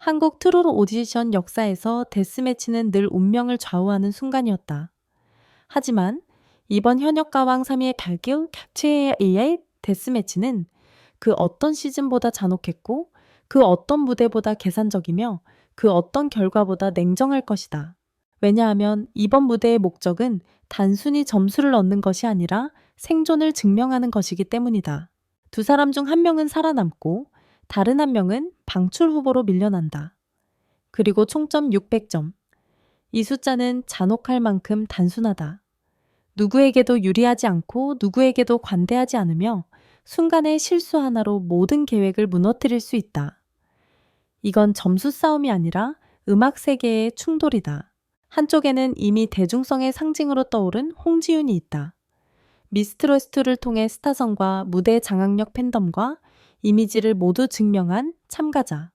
한국 트로트 오디션 역사에서 데스매치는 늘 운명을 좌우하는 순간이었다. 하지만 이번 현역가왕 3위의 발기우 캡치에 의해 데스매치는 그 어떤 시즌보다 잔혹했고 그 어떤 무대보다 계산적이며 그 어떤 결과보다 냉정할 것이다. 왜냐하면 이번 무대의 목적은 단순히 점수를 얻는 것이 아니라 생존을 증명하는 것이기 때문이다. 두 사람 중 한 명은 살아남고 다른 한 명은 방출 후보로 밀려난다. 그리고 총점 600점. 이 숫자는 잔혹할 만큼 단순하다. 누구에게도 유리하지 않고 누구에게도 관대하지 않으며 순간의 실수 하나로 모든 계획을 무너뜨릴 수 있다. 이건 점수 싸움이 아니라 음악 세계의 충돌이다. 한쪽에는 이미 대중성의 상징으로 떠오른 홍지윤이 있다. 미스트로스트를 통해 스타성과 무대 장악력 팬덤과 이미지를 모두 증명한 참가자.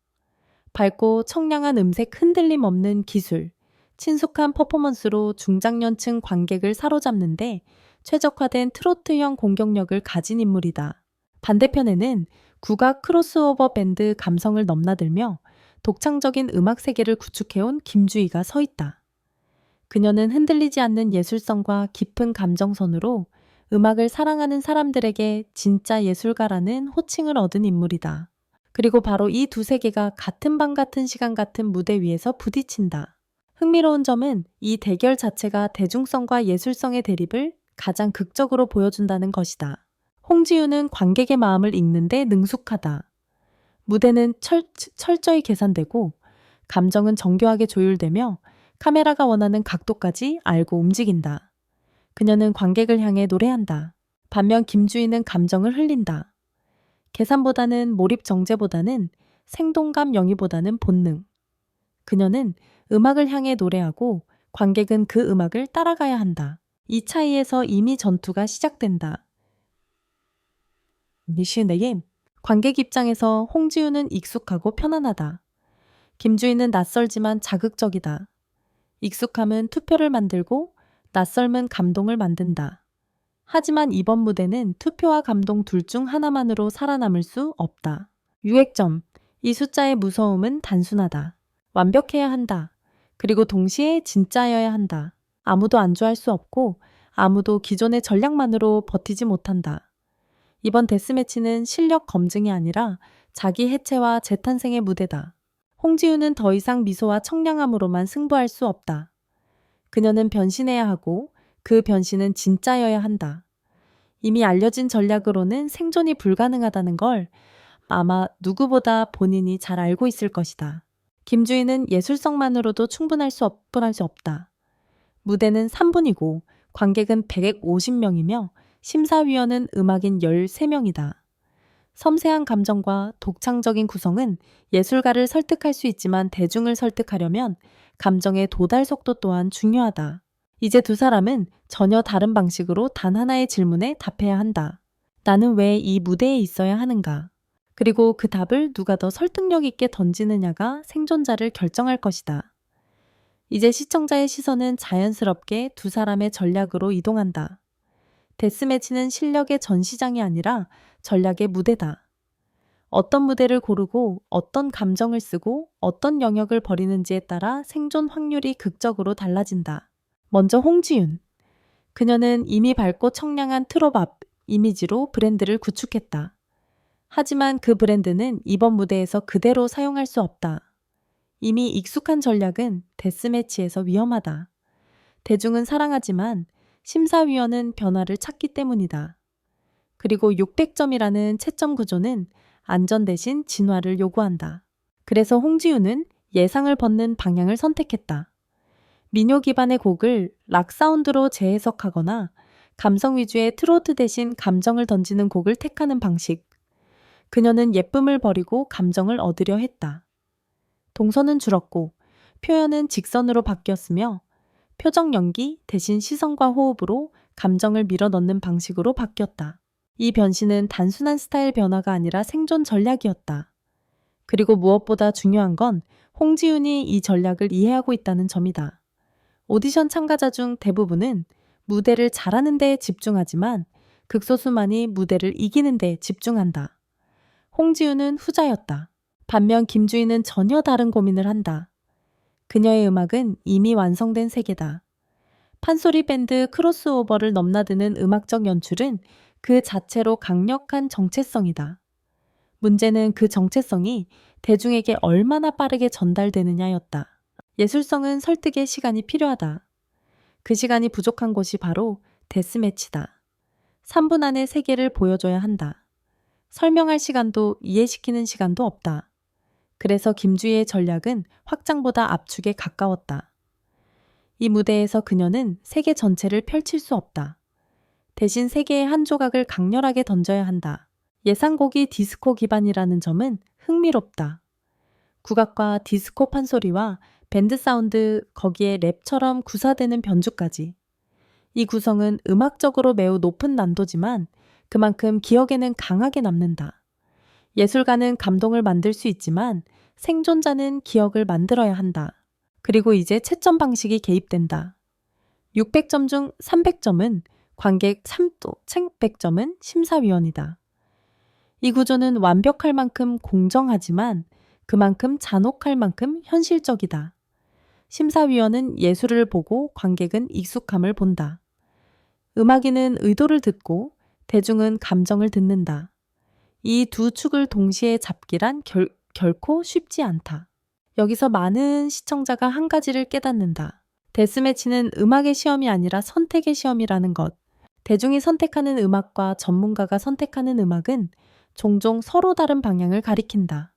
밝고 청량한 음색 흔들림 없는 기술, 친숙한 퍼포먼스로 중장년층 관객을 사로잡는데 최적화된 트로트형 공격력을 가진 인물이다. 반대편에는 국악 크로스오버 밴드 감성을 넘나들며 독창적인 음악 세계를 구축해온 김주희가 서 있다. 그녀는 흔들리지 않는 예술성과 깊은 감정선으로 음악을 사랑하는 사람들에게 진짜 예술가라는 호칭을 얻은 인물이다. 그리고 바로 이 두 세계가 같은 방 같은 시간 같은 무대 위에서 부딪힌다. 흥미로운 점은 이 대결 자체가 대중성과 예술성의 대립을 가장 극적으로 보여준다는 것이다. 홍지윤은 관객의 마음을 읽는데 능숙하다. 무대는 철저히 계산되고 감정은 정교하게 조율되며 카메라가 원하는 각도까지 알고 움직인다. 그녀는 관객을 향해 노래한다. 반면 김주희는 감정을 흘린다. 계산보다는 몰입 정제보다는 생동감 영위보다는 본능. 그녀는 음악을 향해 노래하고 관객은 그 음악을 따라가야 한다. 이 차이에서 이미 전투가 시작된다. 미시네임. 관객 입장에서 홍지윤은 익숙하고 편안하다. 김주희는 낯설지만 자극적이다. 익숙함은 투표를 만들고 낯설은 감동을 만든다. 하지만 이번 무대는 투표와 감동 둘 중 하나만으로 살아남을 수 없다. 유액점. 이 숫자의 무서움은 단순하다. 완벽해야 한다. 그리고 동시에 진짜여야 한다. 아무도 안주할 수 없고 아무도 기존의 전략만으로 버티지 못한다. 이번 데스매치는 실력 검증이 아니라 자기 해체와 재탄생의 무대다. 홍지윤은 더 이상 미소와 청량함으로만 승부할 수 없다. 그녀는 변신해야 하고 그 변신은 진짜여야 한다. 이미 알려진 전략으로는 생존이 불가능하다는 걸 아마 누구보다 본인이 잘 알고 있을 것이다. 김주희는 예술성만으로도 충분할 수 없다. 무대는 3분이고 관객은 150명이며 심사위원은 음악인 13명이다. 섬세한 감정과 독창적인 구성은 예술가를 설득할 수 있지만 대중을 설득하려면 감정의 도달 속도 또한 중요하다. 이제 두 사람은 전혀 다른 방식으로 단 하나의 질문에 답해야 한다. 나는 왜 이 무대에 있어야 하는가? 그리고 그 답을 누가 더 설득력 있게 던지느냐가 생존자를 결정할 것이다. 이제 시청자의 시선은 자연스럽게 두 사람의 전략으로 이동한다. 데스매치는 실력의 전시장이 아니라 전략의 무대다. 어떤 무대를 고르고 어떤 감정을 쓰고 어떤 영역을 버리는지에 따라 생존 확률이 극적으로 달라진다. 먼저 홍지윤. 그녀는 이미 밝고 청량한 트로밥 이미지로 브랜드를 구축했다. 하지만 그 브랜드는 이번 무대에서 그대로 사용할 수 없다. 이미 익숙한 전략은 데스매치에서 위험하다. 대중은 사랑하지만 심사위원은 변화를 찾기 때문이다. 그리고 600점이라는 채점 구조는 안전 대신 진화를 요구한다. 그래서 홍지윤은 예상을 벗는 방향을 선택했다. 민요 기반의 곡을 락 사운드로 재해석하거나 감성 위주의 트로트 대신 감정을 던지는 곡을 택하는 방식. 그녀는 예쁨을 버리고 감정을 얻으려 했다. 동선은 줄었고 표현은 직선으로 바뀌었으며 표정 연기 대신 시선과 호흡으로 감정을 밀어넣는 방식으로 바뀌었다. 이 변신은 단순한 스타일 변화가 아니라 생존 전략이었다. 그리고 무엇보다 중요한 건 홍지윤이 이 전략을 이해하고 있다는 점이다. 오디션 참가자 중 대부분은 무대를 잘하는 데 집중하지만 극소수만이 무대를 이기는 데 집중한다. 홍지윤은 후자였다. 반면 김주희는 전혀 다른 고민을 한다. 그녀의 음악은 이미 완성된 세계다. 판소리 밴드 크로스오버를 넘나드는 음악적 연출은 그 자체로 강력한 정체성이다. 문제는 그 정체성이 대중에게 얼마나 빠르게 전달되느냐였다. 예술성은 설득의 시간이 필요하다. 그 시간이 부족한 곳이 바로 데스매치다. 3분 안에 세계를 보여줘야 한다. 설명할 시간도 이해시키는 시간도 없다. 그래서 김주희의 전략은 확장보다 압축에 가까웠다. 이 무대에서 그녀는 세계 전체를 펼칠 수 없다. 대신 세계의 한 조각을 강렬하게 던져야 한다. 예상곡이 디스코 기반이라는 점은 흥미롭다. 국악과 디스코 판소리와 밴드 사운드, 거기에 랩처럼 구사되는 변주까지. 이 구성은 음악적으로 매우 높은 난도지만 그만큼 기억에는 강하게 남는다. 예술가는 감동을 만들 수 있지만 생존자는 기억을 만들어야 한다. 그리고 이제 채점 방식이 개입된다. 600점 중 300점은 관객 3도, 1100점은 심사위원이다. 이 구조는 완벽할 만큼 공정하지만 그만큼 잔혹할 만큼 현실적이다. 심사위원은 예술을 보고 관객은 익숙함을 본다. 음악인은 의도를 듣고 대중은 감정을 듣는다. 이 두 축을 동시에 잡기란 결코 쉽지 않다. 여기서 많은 시청자가 한 가지를 깨닫는다. 데스매치는 음악의 시험이 아니라 선택의 시험이라는 것. 대중이 선택하는 음악과 전문가가 선택하는 음악은 종종 서로 다른 방향을 가리킨다.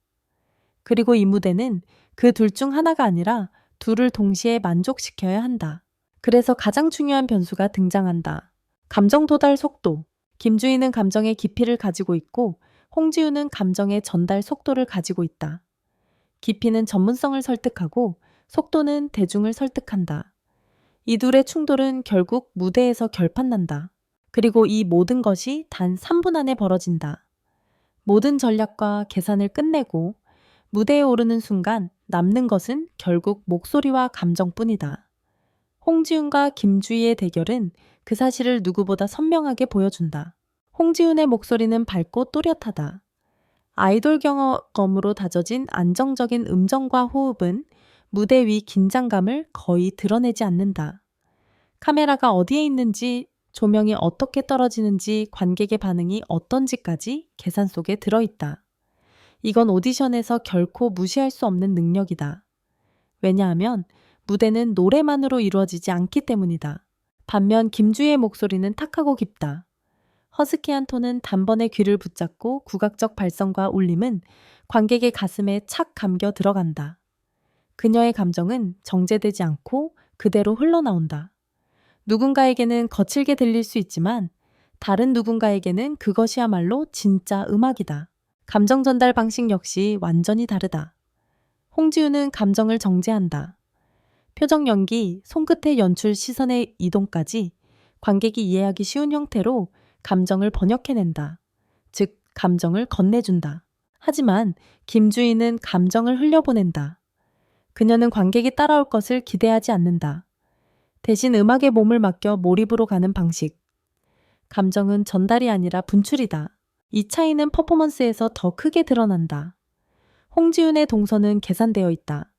그리고 이 무대는 그 둘 중 하나가 아니라 둘을 동시에 만족시켜야 한다. 그래서 가장 중요한 변수가 등장한다. 감정 도달 속도. 김주희는 감정의 깊이를 가지고 있고 홍지우는 감정의 전달 속도를 가지고 있다. 깊이는 전문성을 설득하고 속도는 대중을 설득한다. 이 둘의 충돌은 결국 무대에서 결판난다. 그리고 이 모든 것이 단 3분 안에 벌어진다. 모든 전략과 계산을 끝내고 무대에 오르는 순간 남는 것은 결국 목소리와 감정뿐이다. 홍지훈과 김주희의 대결은 그 사실을 누구보다 선명하게 보여준다. 홍지훈의 목소리는 밝고 또렷하다. 아이돌 경험으로 다져진 안정적인 음정과 호흡은 무대 위 긴장감을 거의 드러내지 않는다. 카메라가 어디에 있는지, 조명이 어떻게 떨어지는지, 관객의 반응이 어떤지까지 계산 속에 들어있다. 이건 오디션에서 결코 무시할 수 없는 능력이다. 왜냐하면 무대는 노래만으로 이루어지지 않기 때문이다. 반면 김주희의 목소리는 탁하고 깊다. 허스키한 톤은 단번에 귀를 붙잡고 국악적 발성과 울림은 관객의 가슴에 착 감겨 들어간다. 그녀의 감정은 정제되지 않고 그대로 흘러나온다. 누군가에게는 거칠게 들릴 수 있지만 다른 누군가에게는 그것이야말로 진짜 음악이다. 감정 전달 방식 역시 완전히 다르다. 홍지우는 감정을 정제한다. 표정 연기, 손끝의 연출, 시선의 이동까지 관객이 이해하기 쉬운 형태로 감정을 번역해낸다. 즉, 감정을 건네준다. 하지만 김주희는 감정을 흘려보낸다. 그녀는 관객이 따라올 것을 기대하지 않는다. 대신 음악에 몸을 맡겨 몰입으로 가는 방식. 감정은 전달이 아니라 분출이다. 이 차이는 퍼포먼스에서 더 크게 드러난다. 홍지훈의 동선은 계산되어 있다.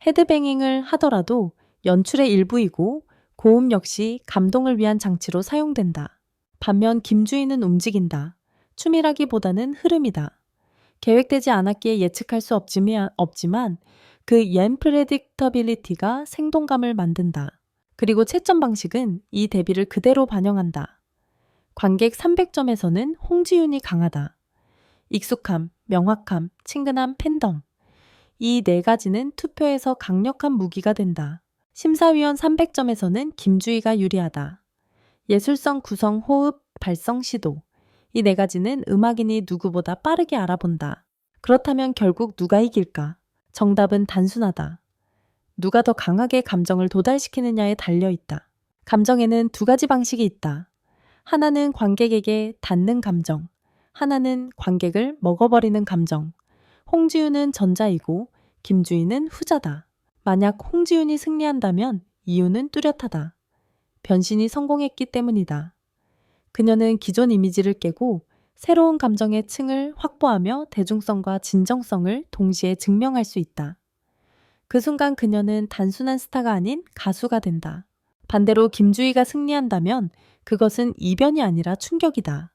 헤드뱅잉을 하더라도 연출의 일부이고 고음 역시 감동을 위한 장치로 사용된다. 반면 김주희는 움직인다. 춤이라기보다는 흐름이다. 계획되지 않았기에 예측할 수 없지만 그 unpredictability가 생동감을 만든다. 그리고 채점 방식은 이 대비를 그대로 반영한다. 관객 300점에서는 홍지윤이 강하다. 익숙함, 명확함, 친근함, 팬덤. 이 네 가지는 투표에서 강력한 무기가 된다. 심사위원 300점에서는 김주희가 유리하다. 예술성, 구성, 호흡, 발성, 시도. 이 네 가지는 음악인이 누구보다 빠르게 알아본다. 그렇다면 결국 누가 이길까? 정답은 단순하다. 누가 더 강하게 감정을 도달시키느냐에 달려있다. 감정에는 두 가지 방식이 있다. 하나는 관객에게 닿는 감정, 하나는 관객을 먹어버리는 감정. 홍지윤은 전자이고 김주희는 후자다. 만약 홍지윤이 승리한다면 이유는 뚜렷하다. 변신이 성공했기 때문이다. 그녀는 기존 이미지를 깨고 새로운 감정의 층을 확보하며 대중성과 진정성을 동시에 증명할 수 있다. 그 순간 그녀는 단순한 스타가 아닌 가수가 된다. 반대로 김주희가 승리한다면 그것은 이변이 아니라 충격이다.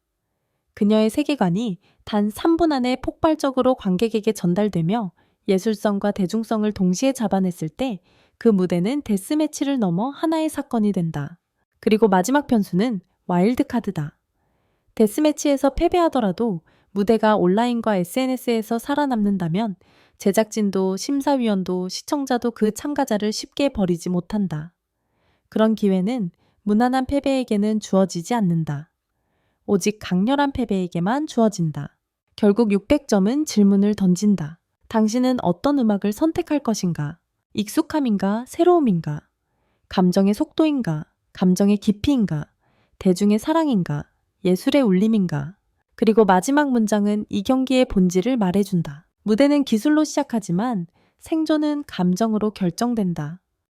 그녀의 세계관이 단 3분 안에 폭발적으로 관객에게 전달되며 예술성과 대중성을 동시에 잡아냈을 때 그 무대는 데스매치를 넘어 하나의 사건이 된다. 그리고 마지막 변수는 와일드카드다. 데스매치에서 패배하더라도 무대가 온라인과 SNS에서 살아남는다면 제작진도 심사위원도 시청자도 그 참가자를 쉽게 버리지 못한다. 그런 기회는 무난한 패배에게는 주어지지 않는다. 오직 강렬한 패배에게만 주어진다. 결국 600점은 질문을 던진다. 당신은 어떤 음악을 선택할 것인가? 익숙함인가? 새로움인가? 감정의 속도인가? 감정의 깊이인가? 대중의 사랑인가? 예술의 울림인가? 그리고 마지막 문장은 이 경기의 본질을 말해준다. 무대는 기술로 시작하지만 생존은 감정으로 결정된다.